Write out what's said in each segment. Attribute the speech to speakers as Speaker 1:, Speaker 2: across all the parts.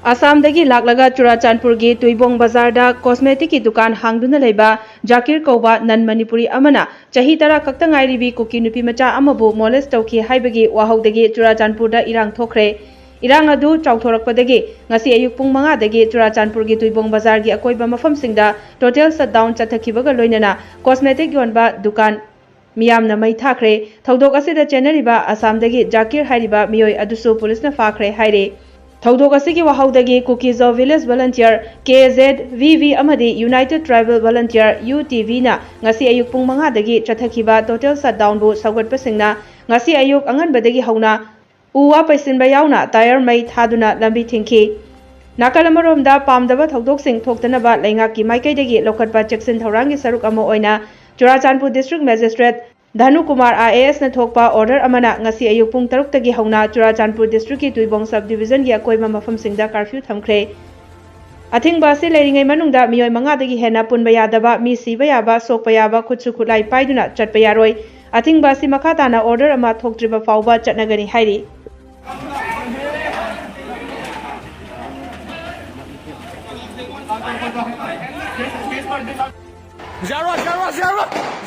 Speaker 1: आसामदगी लाक्लगा चुराचांदपुरगी तुइबोंग बाजार कॉस्मेटिक की दुकान हांगदुना लेबा जाकिर कौबा नन मणिपुरी अमना चाही तरा कक्ता ngairibi कुकी नुपीमचा अमबु मोलेस्ट तौखी हाइबगी वाहौदगी चुराचांदपुरदा इरांग थोखरे इरांग अदु चाउथोरकपदगी ngasi ayuk pung 5 dagi Churachandpur Tuibong बाजार की अकोइबा मफमसिंगदा टोटल शटडाउन चथखिबगा लोइनना कॉस्मेटिक योनबा दुकान मियामना मै थाखरे थौदोक असिदा चेनरिबा आसामदगी जाकिर हाइरिबा मियोय अदुसु पुलिसना फाखरे हाइरे थौदोक असिगी वाहौदगी Kukis of village volunteer KZVV अमदी यूनाइटेड ट्राइबल वॉलंटियर UTV ना ngasi ayuk pung 5 dagi चथखिबा टोटल शटडाउन बु सौगटपसिंगना ngasi ayuk अंगनबदगी हौना उवा पैसिनबा यावना टायर मै थादुना लंबी थिंखी नाकल अमरोमदा पामदबा थौदोकसिंग थोक्तनबा लैंगाकी माइकैदगी लोखटपा चेक्सिन थौरांगी सरुक अमा ओइना चुराचांदपुर डिस्ट्रिक्ट मैजिस्ट्रेट धनु कुमार IAS न थोकपा ऑर्डर अमना ngasi ayuk pung 6 तगी हौना चुराचांदपुर डिस्ट्रिक्ट की तुइबोंग सब डिवीजन की अकोइबा मफमसिंगदा कर्फ्यू थमख्रे अथिंगबा से लेरिंगै मनुंगदा मियोय 5 दगी हेना पुनबा यादबा मी सिबा याबा सोकपा याबा खुदसु खुलाई पाइदुना चटपा यारोय अथिंगबा सि मखा ताना ऑर्डर अमा थोकत्रिबा फावबा चटनगनी हाइरि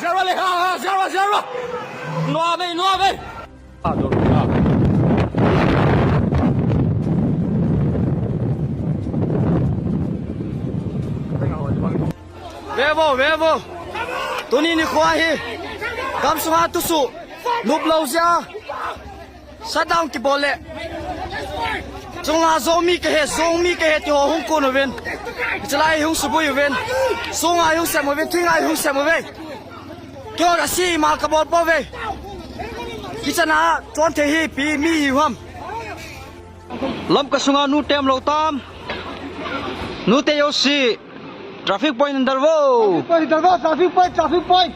Speaker 2: Zero le ha zero no ave Vevo Tuni ni khwahi kam sunga tusu lup lauzia sadang ki bole Zonga zomi ke he ti ho hung ko no ven chalai hung subu yu ven songa hung sam ven thingai hung sam ven kyo ra si ma ka bol po ve kichana chon the hi pi mi hi ham lam ka sunga nu tem lo tam nu te yo si traffic point darwo traffic point